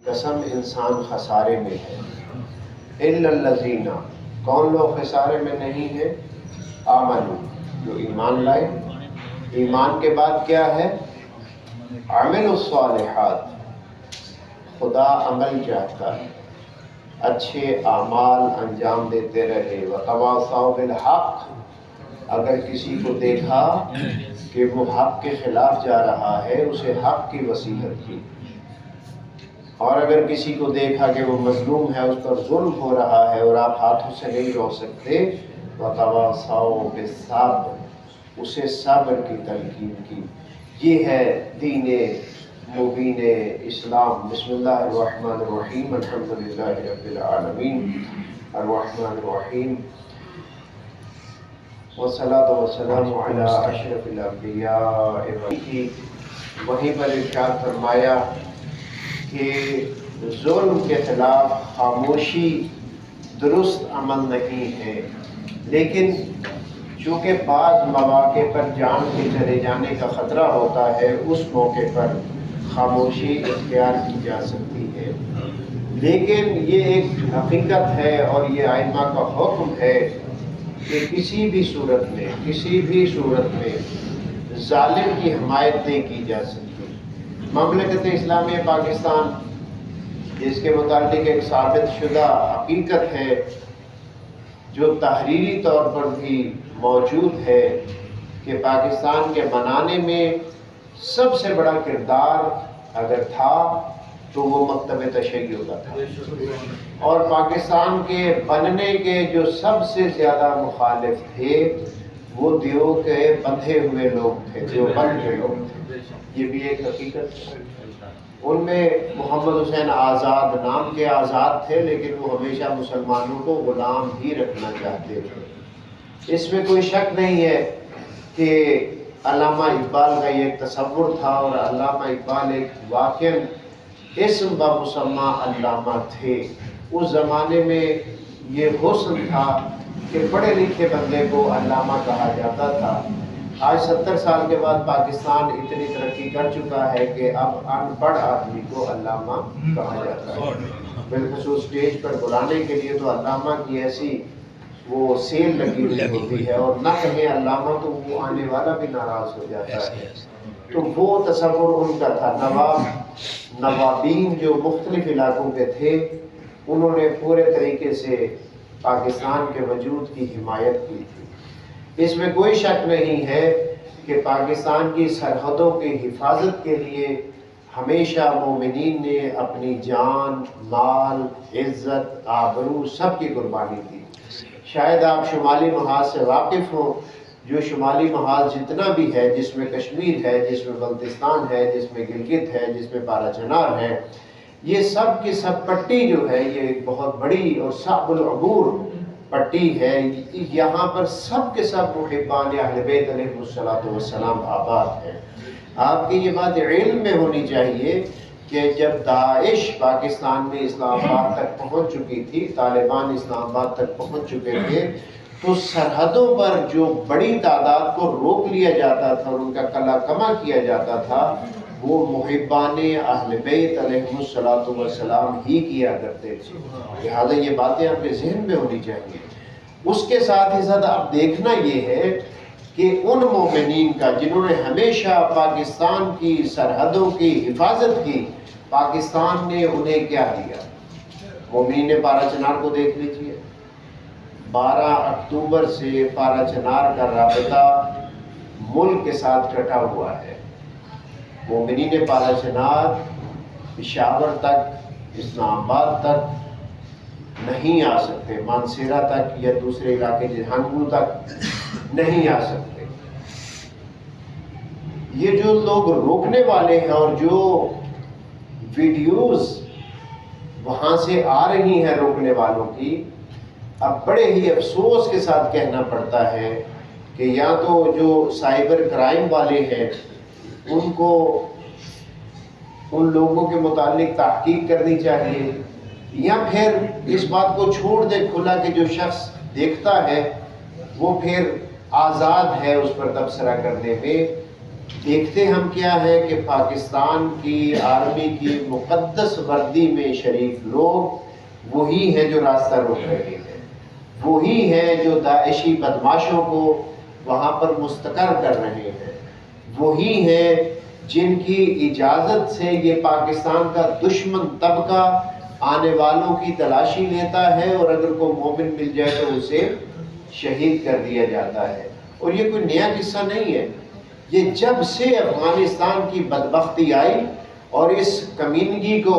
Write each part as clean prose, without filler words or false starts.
قسم انسان خسارے میں ہے۔ الا الذین، کون لوگ خسارے میں نہیں ہیں؟ آمنو، جو ایمان لائے۔ ایمان کے بعد کیا ہے؟ عملوا الصالحات، خدا عمل چاہتا ہے، اچھے اعمال انجام دیتے رہے۔ وتواصوا بالحق، اگر کسی کو دیکھا کہ وہ حق کے خلاف جا رہا ہے اسے حق کی وصیت کی، اور اگر کسی کو دیکھا کہ وہ مظلوم ہے، اس پر ظلم ہو رہا ہے اور آپ ہاتھوں سے نہیں روک سکتے، وتواصوا بالصبر، اسے صبر کی تلقین کی۔ یہ ہے دین مبین اسلام۔ بسم اللہ الرحمن الرحیم، الحمدللہ رب العالمین، الرحمن الرحیم، والصلاة والسلام علی اشرف الانبیاء۔ وہیں پر ارشاد فرمایا کہ ظلم کے خلاف خاموشی درست عمل نہیں ہے، لیکن چونکہ بعض مواقع پر جان کے چلے جانے کا خطرہ ہوتا ہے، اس موقع پر خاموشی اختیار کی جا سکتی ہے۔ لیکن یہ ایک حقیقت ہے اور یہ ائمہ کا حکم ہے کہ کسی بھی صورت میں ظالم کی حمایت نہیں کی جا سکتی۔ مملکت اسلامیہ پاکستان، جس کے متعلق ایک ثابت شدہ حقیقت ہے جو تحریری طور پر بھی موجود ہے، کہ پاکستان کے بنانے میں سب سے بڑا کردار اگر تھا تو وہ مکتب تشیع کا تھا، اور پاکستان کے بننے کے جو سب سے زیادہ مخالف تھے وہ دیو کے بندھے ہوئے لوگ تھے، دیوبند کے لوگ تھے۔ یہ بھی ایک حقیقت ہے۔ ان میں محمد حسین آزاد نام کے آزاد تھے، لیکن وہ ہمیشہ مسلمانوں کو غلام ہی رکھنا چاہتے تھے۔ اس میں کوئی شک نہیں ہے کہ علامہ اقبال کا یہ ایک تصور تھا، اور علامہ اقبال ایک واقعاً اسم بمسمى علامہ تھے۔ اس زمانے میں یہ حسن تھا کہ پڑھے لکھے بندے کو علامہ کہا جاتا تھا۔ آج 70 سال کے بعد پاکستان اتنی ترقی کر چکا ہے کہ اب ان پڑھ آدمی کو علامہ کہا جاتا ہے، بالخصوص اسٹیج پر بلانے کے لیے تو علامہ کی ایسی وہ سیل لگی ہوئی ہوتی ہے، اور نہ کہیں علامہ تو وہ آنے والا بھی ناراض ہو جاتا ہے۔ تو وہ تصور ان کا تھا۔ نوابین جو مختلف علاقوں کے تھے، انہوں نے پورے طریقے سے پاکستان کے وجود کی حمایت کی تھی۔ اس میں کوئی شک نہیں ہے کہ پاکستان کی سرحدوں کی حفاظت کے لیے ہمیشہ مومنین نے اپنی جان، مال، عزت، آبرو سب کی قربانی دی۔ شاید آپ شمالی محاذ سے واقف ہوں، جو شمالی محاذ جتنا بھی ہے، جس میں کشمیر ہے، جس میں بلتستان ہے، جس میں گلگت ہے، جس میں پارا چنار ہے، یہ سب کی سب پٹی جو ہے یہ ایک بہت بڑی اور صعب العبور پٹی ہے۔ یہاں پر سب کے سب محبان اہل بیت علیہ السلام آباد ہیں۔ آپ کی یہ بات علم میں ہونی چاہیے کہ جب داعش پاکستان میں اسلام آباد تک پہنچ چکی تھی، طالبان اسلام آباد تک پہنچ چکے تھے، تو سرحدوں پر جو بڑی تعداد کو روک لیا جاتا تھا اور ان کا قلع کما کیا جاتا تھا، وہ محبان اہل بیت علیہ السلام ہی کیا کرتے تھے۔ لہٰذا یہ باتیں آپ کے ذہن میں ہونی چاہیے۔ اس کے ساتھ ہی ساتھ اب دیکھنا یہ ہے کہ ان مومنین کا جنہوں نے ہمیشہ پاکستان کی سرحدوں کی حفاظت کی، پاکستان نے انہیں کیا دیا۔ مومنین پارا چنار کو دیکھ لیجیے، 12 اکتوبر سے پارا چنار کا رابطہ ملک کے ساتھ کٹا ہوا ہے۔ مومنین پارا چنار پشاور تک، اسلام آباد تک نہیں آ سکتے، مانسیرا تک یا دوسرے علاقے جہانگو تک نہیں آ سکتے۔ یہ جو لوگ روکنے والے ہیں اور جو ویڈیوز وہاں سے آ رہی ہیں روکنے والوں کی، اب بڑے ہی افسوس کے ساتھ کہنا پڑتا ہے کہ یا تو جو سائبر کرائم والے ہیں ان کو ان لوگوں کے متعلق تحقیق کرنی چاہیے، یا پھر اس بات کو چھوڑ دے کھلا کہ جو شخص دیکھتا ہے وہ پھر آزاد ہے اس پر تبصرہ کرنے میں۔ دیکھتے ہم کیا ہے کہ پاکستان کی آرمی کی مقدس وردی میں شریک لوگ وہی ہیں جو راستہ روک رہے ہیں، وہی ہیں جو داعشی بدماشوں کو وہاں پر مستقر کر رہے ہیں، وہی ہیں جن کی اجازت سے یہ پاکستان کا دشمن طبقہ آنے والوں کی تلاشی لیتا ہے، اور اگر کوئی مومن مل جائے تو اسے شہید کر دیا جاتا ہے۔ اور یہ کوئی نیا قصہ نہیں ہے، یہ جب سے افغانستان کی بدبختی آئی اور اس کمیونگی کو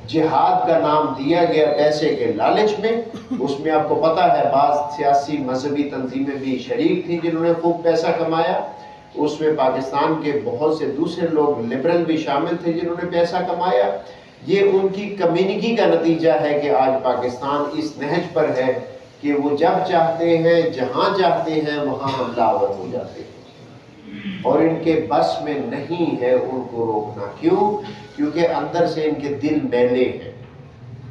جہاد کا نام دیا گیا پیسے کے لالچ میں، اس میں آپ کو پتہ ہے بعض سیاسی مذہبی تنظیمیں بھی شریک تھیں جنہوں نے خوب پیسہ کمایا، اس میں پاکستان کے بہت سے دوسرے لوگ لبرل بھی شامل تھے جنہوں نے پیسہ کمایا۔ یہ ان کی کمیونگی کا نتیجہ ہے کہ آج پاکستان اس نہج پر ہے کہ وہ جب چاہتے ہیں جہاں چاہتے ہیں وہاں حملہ آور ہو جاتے ہیں، اور ان کے بس میں نہیں ہے ان کو روکنا۔ کیوں؟ کیونکہ اندر سے ان کے دل میلے ہیں،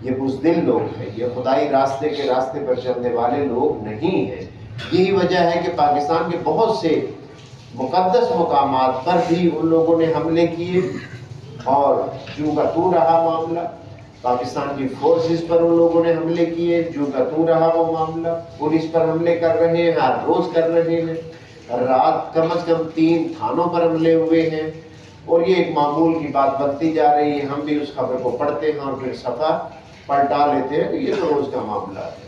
یہ بزدل لوگ ہیں، یہ خدائی راستے کے راستے پر چلنے والے لوگ نہیں ہیں۔ یہی وجہ ہے کہ پاکستان کے بہت سے مقدس مقامات پر بھی ان لوگوں نے حملے کیے، اور جو کا تو رہا معاملہ، پاکستان کی فورسز پر ان لوگوں نے حملے کیے، جو کا تو رہا وہ معاملہ، پولیس پر حملے کر رہے ہیں، ہر روز کر رہے ہیں، رات کم از کم 3 تھانوں پر حملے ہوئے ہیں، اور یہ ایک معمول کی بات بنتی جا رہی ہے۔ ہم بھی اس خبر کو پڑھتے ہیں اور پھر صفحہ پلٹا لیتے ہیں کہ یہ تو روز کا معاملہ ہے۔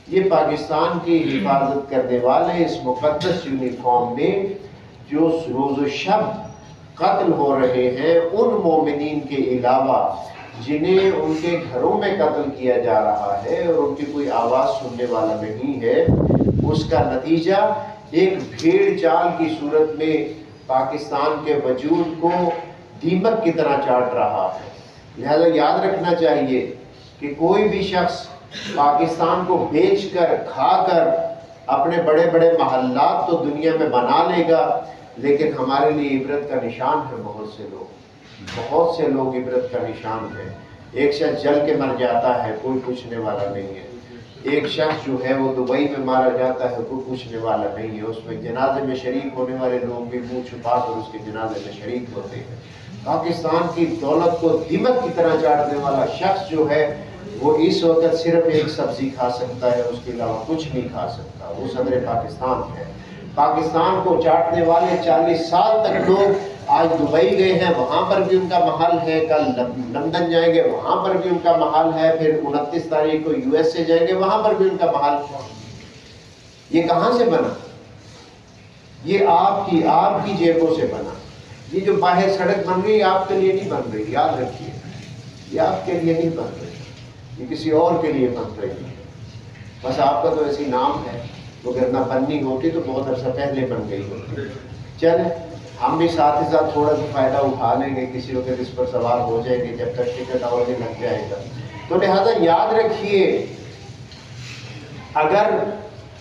یہ پاکستان کی حفاظت کرنے والے اس مقدس یونیفارم میں جو روز و شب قتل ہو رہے ہیں، ان مومنین کے علاوہ جنہیں ان کے گھروں میں قتل کیا جا رہا ہے اور ان کی کوئی آواز سننے والا نہیں ہے، اس کا نتیجہ ایک بھیڑ چال کی صورت میں پاکستان کے وجود کو دیمک کی طرح چاٹ رہا ہے۔ لہذا یاد رکھنا چاہیے کہ کوئی بھی شخص پاکستان کو بیچ کر کھا کر اپنے بڑے بڑے محلات تو دنیا میں بنا لے گا، لیکن ہمارے لیے عبرت کا نشان ہے بہت سے لوگ عبرت کا نشان ہے۔ ایک شخص جل کے مر جاتا ہے، کوئی پوچھنے والا نہیں ہے۔ ایک شخص جو ہے وہ دبئی میں مارا جاتا ہے، کوئی پوچھنے والا نہیں ہے۔ اس میں جنازے میں شریک ہونے والے لوگ بھی منہ چھپا کر اس کے جنازے میں شریک ہوتے ہیں۔ پاکستان کی دولت کو دیمک کی طرح چاٹنے والا شخص جو ہے وہ اس وقت صرف ایک سبزی کھا سکتا ہے، اس کے علاوہ کچھ نہیں کھا سکتا، وہ صدر پاکستان ہے۔ پاکستان کو چاٹنے والے 40 سال تک لوگ آج دبئی گئے ہیں، وہاں پر بھی ان کا محل ہے، کل لندن جائیں گے وہاں پر بھی ان کا محل ہے، پھر 29 تاریخ کو USA جائیں گے وہاں پر بھی ان کا محل ہے۔ یہ کہاں سے بنا؟ یہ آپ کی جیبوں سے بنا۔ یہ جو باہر سڑک بن رہی ہے آپ کے لیے نہیں بن رہی، یاد رکھیے، یہ آپ کے لیے نہیں بن رہی، یہ کسی اور کے لیے بن رہی ہے۔ بس آپ کا تو ایسی نام ہے، وہ اگر نہ بننی ہوتی تو بہت عرصہ پہلے بن گئی ہوتی۔ چلیں ہم بھی ساتھ ہی ساتھ تھوڑا سا فائدہ اٹھا لیں گے، کسی وقت اس پر سوال ہو جائیں گے جب تک ٹکٹ اور بھی لگ جائے گا۔ تو لہذا یاد رکھیے، اگر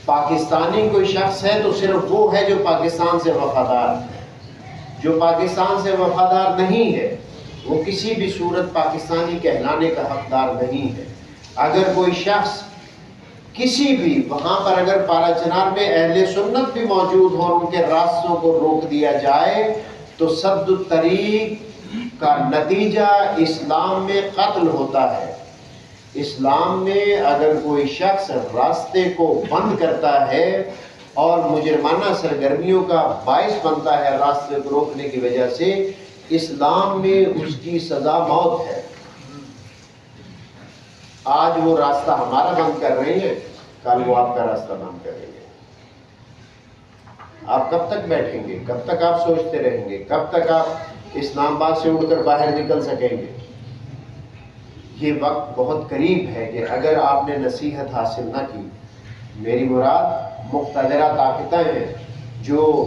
پاکستانی کوئی شخص ہے تو صرف وہ ہے جو پاکستان سے وفادار ہے۔ جو پاکستان سے وفادار نہیں ہے وہ کسی بھی صورت پاکستانی کہلانے کا حقدار نہیں ہے۔ اگر کوئی شخص کسی بھی وہاں پر اگر پارا چنار میں اہل سنت بھی موجود ہو اور ان کے راستوں کو روک دیا جائے تو سد الطریق کا نتیجہ اسلام میں قتل ہوتا ہے۔ اسلام میں اگر کوئی شخص راستے کو بند کرتا ہے اور مجرمانہ سرگرمیوں کا باعث بنتا ہے راستے کو روکنے کی وجہ سے، اسلام میں اس کی سزا موت ہے۔ آج وہ راستہ ہمارا بند کر رہے ہیں، کل وہ آپ کا راستہ بند کریں گے۔ آپ کب تک بیٹھیں گے؟ کب تک آپ سوچتے رہیں گے؟ کب تک آپ اسلام آباد سے اڑ کر باہر نکل سکیں گے؟ یہ وقت بہت قریب ہے کہ اگر آپ نے نصیحت حاصل نہ کی، میری مراد مقتدرہ طاقتیں ہیں جو